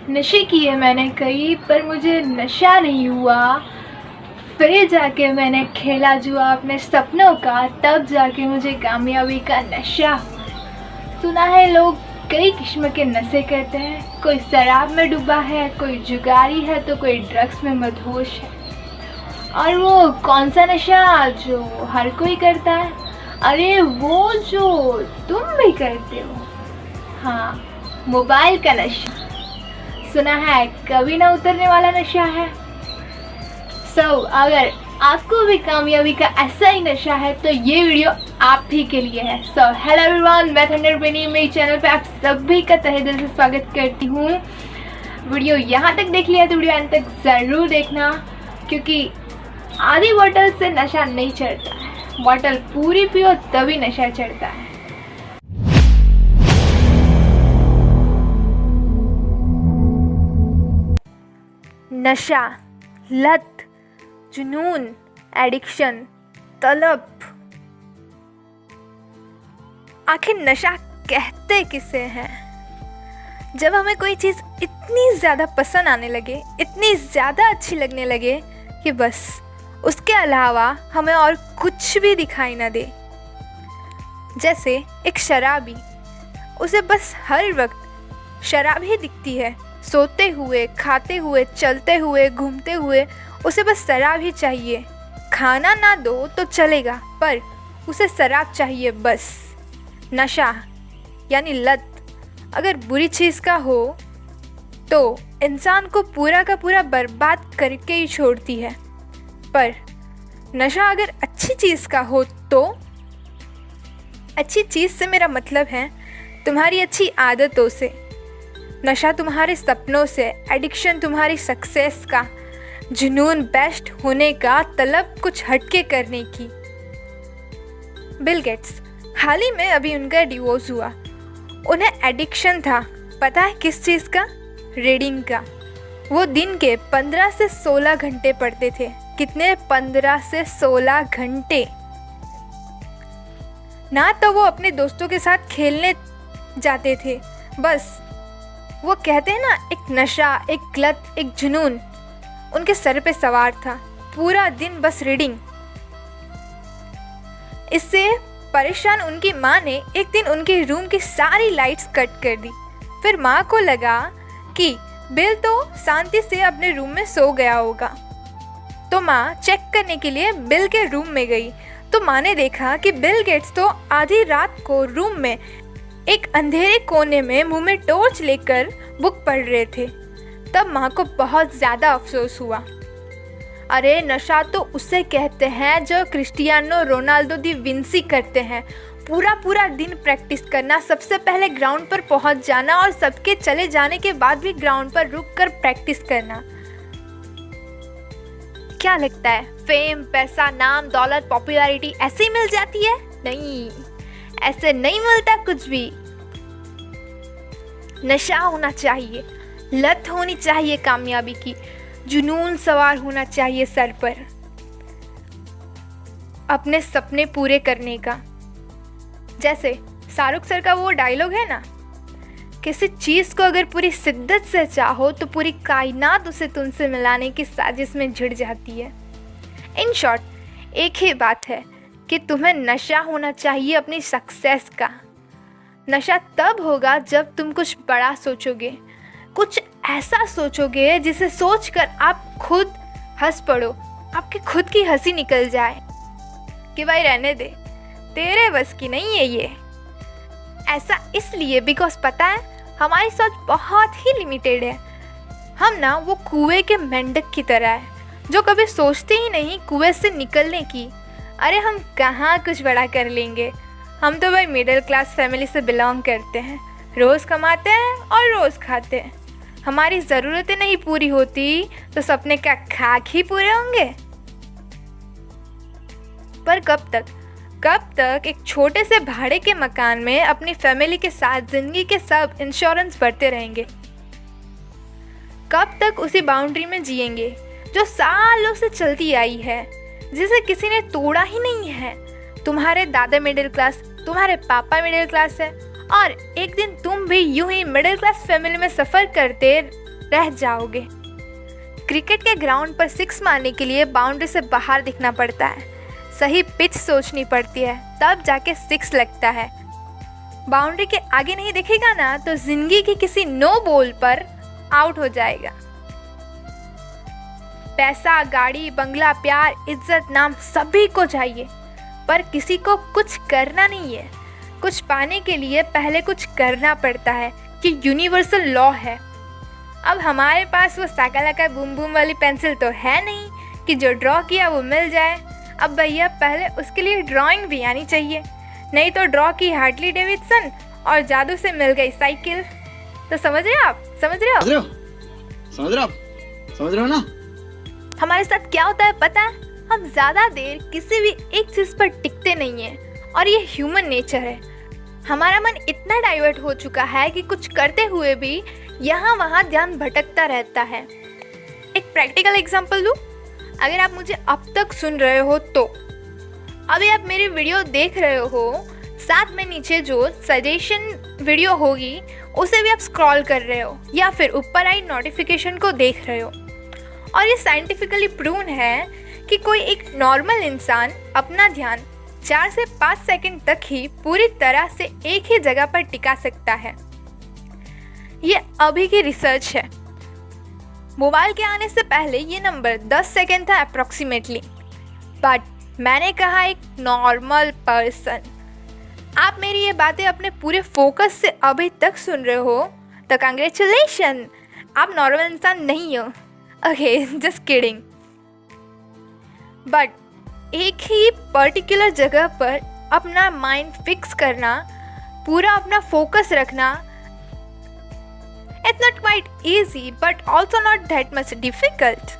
नशे किए मैंने कई, पर मुझे नशा नहीं हुआ। फिर जाके मैंने खेला जुआ अपने सपनों का, तब जाके मुझे कामयाबी का नशा। सुना है लोग कई किस्म के नशे करते हैं, कोई शराब में डूबा है, कोई जुगारी है, तो कोई ड्रग्स में मदहोश है। और वो कौन सा नशा जो हर कोई करता है? अरे वो जो तुम भी करते हो, हाँ, मोबाइल का नशा। सुना है कभी ना उतरने वाला नशा है। अगर आपको भी कामयाबी का ऐसा ही नशा है तो ये वीडियो आप ही के लिए है। हेलो एवरीवन, मैं थंडर बेनी, मेरे चैनल पे आप सभी का तहे दिल से स्वागत करती हूँ। वीडियो यहाँ तक देख लिया तो वीडियो अंत तक ज़रूर देखना, क्योंकि आधी बोतल से नशा नहीं चढ़ता है, बोतल पूरी पियो तभी नशा चढ़ता है। नशा, लत, जुनून, एडिक्शन, तलब। आखिर नशा कहते किसे हैं? जब हमें कोई चीज़ इतनी ज़्यादा पसंद आने लगे, इतनी ज़्यादा अच्छी लगने लगे कि बस उसके अलावा हमें और कुछ भी दिखाई ना दे। जैसे एक शराबी, उसे बस हर वक्त शराब ही दिखती है। सोते हुए, खाते हुए, चलते हुए, घूमते हुए उसे बस शराब ही चाहिए। खाना ना दो तो चलेगा, पर उसे शराब चाहिए बस। नशा यानी लत अगर बुरी चीज़ का हो तो इंसान को पूरा का पूरा बर्बाद करके ही छोड़ती है, पर नशा अगर अच्छी चीज़ का हो तो, अच्छी चीज़ से मेरा मतलब है तुम्हारी अच्छी आदतों से, नशा तुम्हारे सपनों से, एडिक्शन तुम्हारी सक्सेस का, जुनून बेस्ट होने का, तलब कुछ हटके करने की। बिल गेट्स, हाल ही में अभी उनका डिवोर्स हुआ। उन्हें एडिक्शन था, पता है किस चीज़ का? रीडिंग का। वो दिन के 15 से 16 घंटे पढ़ते थे। कितने? 15 से 16 घंटे। ना तो वो अपने दोस्तों के साथ खेलने जाते थे, बस वो कहते हैं ना, एक नशा, एक लत, एक जुनून उनके सर पे सवार था। पूरा दिन बस रीडिंग। इससे परेशान उनकी माँ ने एक दिन उनके रूम की सारी लाइट्स कट कर दी। फिर माँ को लगा कि बिल तो शांति से अपने रूम में सो गया होगा, तो माँ चेक करने के लिए बिल के रूम में गई। तो माँ ने देखा कि बिल गेट्स तो आधी रात को रूम में एक अंधेरे कोने में मुंह में टॉर्च लेकर बुक पढ़ रहे थे। तब माँ को बहुत ज़्यादा अफसोस हुआ। अरे नशा तो उसे कहते हैं जो क्रिस्टियानो रोनाल्डो दी विंसी करते हैं। पूरा दिन प्रैक्टिस करना, सबसे पहले ग्राउंड पर पहुंच जाना और सबके चले जाने के बाद भी ग्राउंड पर रुककर प्रैक्टिस करना। क्या लगता है फेम, पैसा, नाम, दौलत, पॉपुलैरिटी ऐसे ही मिल जाती है? नहीं, ऐसे नहीं मिलता कुछ भी। नशा होना चाहिए, लत होनी चाहिए कामयाबी की, जुनून सवार होना चाहिए सर पर, अपने सपने पूरे करने का। जैसे शाहरुख सर का वो डायलॉग है ना, किसी चीज़ को अगर पूरी शिद्दत से चाहो तो पूरी कायनात उसे तुमसे मिलाने की साजिश में जुड़ जाती है। इन शॉर्ट, एक ही बात है कि तुम्हें नशा होना चाहिए अपनी सक्सेस का। नशा तब होगा जब तुम कुछ बड़ा सोचोगे, कुछ ऐसा सोचोगे जिसे सोचकर आप खुद हंस पड़ो, आपकी खुद की हंसी निकल जाए कि भाई रहने दे, तेरे बस की नहीं है ये। ऐसा इसलिए बिकॉज पता है हमारी सोच बहुत ही लिमिटेड है। हम ना वो कुएं के मेंढक की तरह है जो कभी सोचते ही नहीं कुएं से निकलने की। अरे हम कहाँ कुछ बड़ा कर लेंगे, हम तो भाई मिडिल क्लास फैमिली से बिलोंग करते हैं, रोज़ कमाते हैं और रोज़ खाते हैं। हमारी ज़रूरतें नहीं पूरी होती तो सपने क्या खाक ही पूरे होंगे? पर कब तक एक छोटे से भाड़े के मकान में अपनी फैमिली के साथ ज़िंदगी के सब इंश्योरेंस भरते रहेंगे? कब तक उसी बाउंड्री में जिएंगे जो सालों से चलती आई है, जिसे किसी ने तोड़ा ही नहीं है? तुम्हारे दादा मिडिल क्लास, तुम्हारे पापा मिडिल क्लास है, और एक दिन तुम भी यूं ही मिडिल क्लास फैमिली में सफ़र करते रह जाओगे। क्रिकेट के ग्राउंड पर सिक्स मारने के लिए बाउंड्री से बाहर दिखना पड़ता है, सही पिच सोचनी पड़ती है, तब जाके सिक्स लगता है। बाउंड्री के आगे नहीं दिखेगा ना तो जिंदगी की किसी नो बॉल पर आउट हो जाएगा। पैसा, गाड़ी, बंगला, प्यार, इज्जत, नाम सभी को चाहिए, पर किसी को कुछ करना नहीं है। कुछ पाने के लिए पहले कुछ करना पड़ता है, कि यूनिवर्सल लॉ है। अब हमारे पास वो साकालाका बूम बूम वाली पेंसिल तो है नहीं कि जो ड्रॉ किया वो मिल जाए। अब भैया पहले उसके लिए ड्राइंग भी आनी चाहिए, नहीं तो ड्रॉ की हार्टली डेविडसन और जादू से मिल गई साइकिल। तो समझ रहे हो आप? समझ रहे हो ना? हमारे साथ क्या होता है पता है? हम ज़्यादा देर किसी भी एक चीज़ पर टिकते नहीं हैं, और ये ह्यूमन नेचर है। हमारा मन इतना डाइवर्ट हो चुका है कि कुछ करते हुए भी यहाँ वहाँ ध्यान भटकता रहता है। एक प्रैक्टिकल एग्जांपल दूँ, अगर आप मुझे अब तक सुन रहे हो तो अभी आप मेरी वीडियो देख रहे हो, साथ में नीचे जो सजेशन वीडियो होगी उसे भी आप स्क्रॉल कर रहे हो, या फिर ऊपर आई नोटिफिकेशन को देख रहे हो। और ये साइंटिफिकली प्रूवन है कि कोई एक नॉर्मल इंसान अपना ध्यान 4 से 5 सेकंड तक ही पूरी तरह से एक ही जगह पर टिका सकता है। ये अभी की रिसर्च है। मोबाइल के आने से पहले ये नंबर 10 सेकंड था अप्रॉक्सीमेटली, बट मैंने कहा एक नॉर्मल पर्सन। आप मेरी ये बातें अपने पूरे फोकस से अभी तक सुन रहे हो तो कांग्रेचुलेशन, आप नॉर्मल इंसान नहीं हो। Okay, just kidding. बट एक ही पर्टिकुलर जगह पर अपना माइंड फिक्स करना, पूरा अपना फोकस रखना, it's not quite easy but also not that much difficult.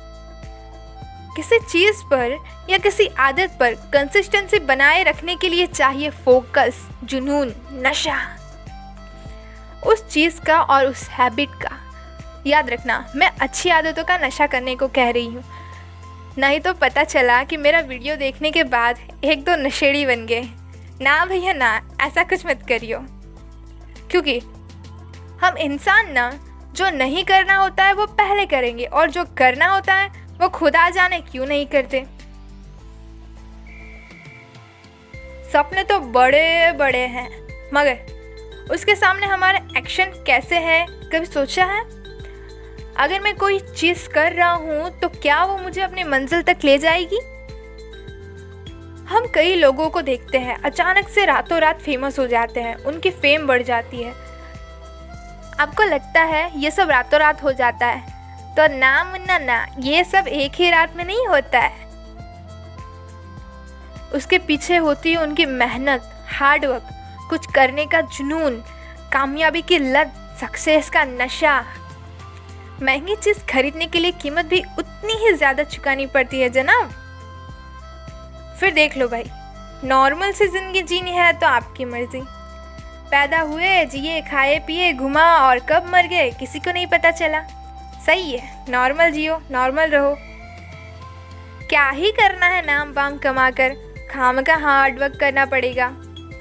किसी चीज़ पर या किसी आदत पर कंसिस्टेंसी बनाए रखने के लिए चाहिए फोकस, जुनून, नशा उस चीज़ का और उस हैबिट का। याद रखना, मैं अच्छी आदतों का नशा करने को कह रही हूँ, नहीं तो पता चला कि मेरा वीडियो देखने के बाद एक दो नशेड़ी बन गए। ना भैया ना, ऐसा कुछ मत करियो, क्योंकि हम इंसान ना, जो नहीं करना होता है वो पहले करेंगे, और जो करना होता है वो खुदा जाने क्यों नहीं करते। सपने तो बड़े बड़े हैं, मगर उसके सामने हमारा एक्शन कैसे है, कभी सोचा है? अगर मैं कोई चीज़ कर रहा हूँ तो क्या वो मुझे अपनी मंजिल तक ले जाएगी? हम कई लोगों को देखते हैं अचानक से रातों रात फेमस हो जाते हैं, उनकी फेम बढ़ जाती है। आपको लगता है ये सब रातों रात हो जाता है? तो ना मुन्ना ना, ये सब एक ही रात में नहीं होता है। उसके पीछे होती है उनकी मेहनत, हार्डवर्क, कुछ करने का जुनून, कामयाबी की लत, सक्सेस का नशा। महंगी चीज़ खरीदने के लिए कीमत भी उतनी ही ज़्यादा चुकानी पड़ती है जनाब। फिर देख लो भाई, नॉर्मल सी ज़िंदगी जीनी है तो आपकी मर्ज़ी। पैदा हुए, जिए, खाए पिए, घुमा और कब मर गए किसी को नहीं पता चला। सही है, नॉर्मल जियो, नॉर्मल रहो। क्या ही करना है नाम वाम कमा कर, खामखा हार्ड वर्क करना पड़ेगा।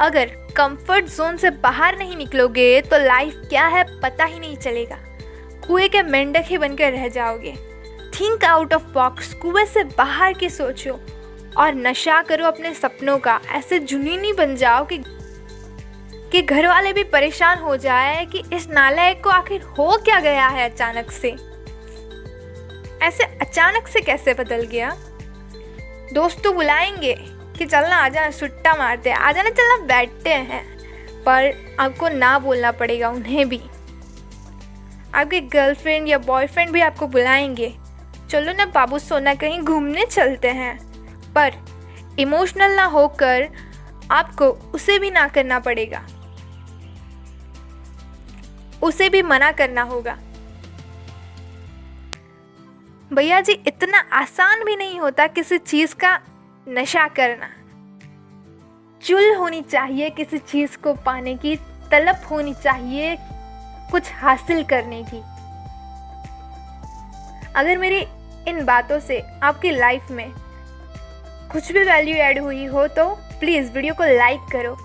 अगर कंफर्ट जोन से बाहर नहीं निकलोगे तो लाइफ क्या है पता ही नहीं चलेगा। कुएं के मेंढक ही बनकर रह जाओगे। थिंक आउट ऑफ बॉक्स, कुएं से बाहर की सोचो और नशा करो अपने सपनों का। ऐसे जुनूनी बन जाओ कि घर वाले भी परेशान हो जाए कि इस नालायक को आखिर हो क्या गया है अचानक से। ऐसे अचानक से कैसे बदल गया? दोस्त तो बुलाएंगे कि चलना आजा, सुट्टा मारते हैं, आजा ना, चलना बैठते हैं, पर आपको ना बोलना पड़ेगा उन्हें भी। आपके गर्लफ्रेंड या बॉयफ्रेंड भी आपको बुलाएंगे, चलो ना बाबू सोना कहीं घूमने चलते हैं, पर इमोशनल ना होकर आपको उसे भी ना करना पड़ेगा, उसे भी मना करना होगा। भैया जी, इतना आसान भी नहीं होता किसी चीज़ का नशा करना। चुल होनी चाहिए किसी चीज़ को पाने की, तलब होनी चाहिए कुछ हासिल करने की। अगर मेरी इन बातों से आपकी लाइफ में कुछ भी वैल्यू ऐड हुई हो तो प्लीज़ वीडियो को लाइक करो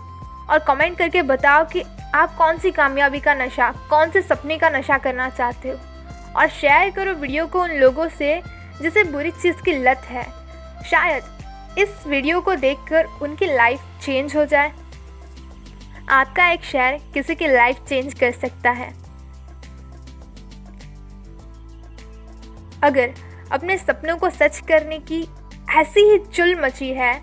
और कमेंट करके बताओ कि आप कौन सी कामयाबी का नशा, कौन से सपने का नशा करना चाहते हो और शेयर करो वीडियो को उन लोगों से जिसे बुरी चीज़ की लत है। शायद इस वीडियो को देखकर उनकी लाइफ चेंज हो जाए। आपका एक शेयर किसी की लाइफ चेंज कर सकता है। अगर अपने सपनों को सच करने की ऐसी ही चुल मची है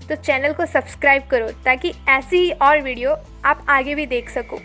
तो चैनल को सब्सक्राइब करो ताकि ऐसी ही और वीडियो आप आगे भी देख सको।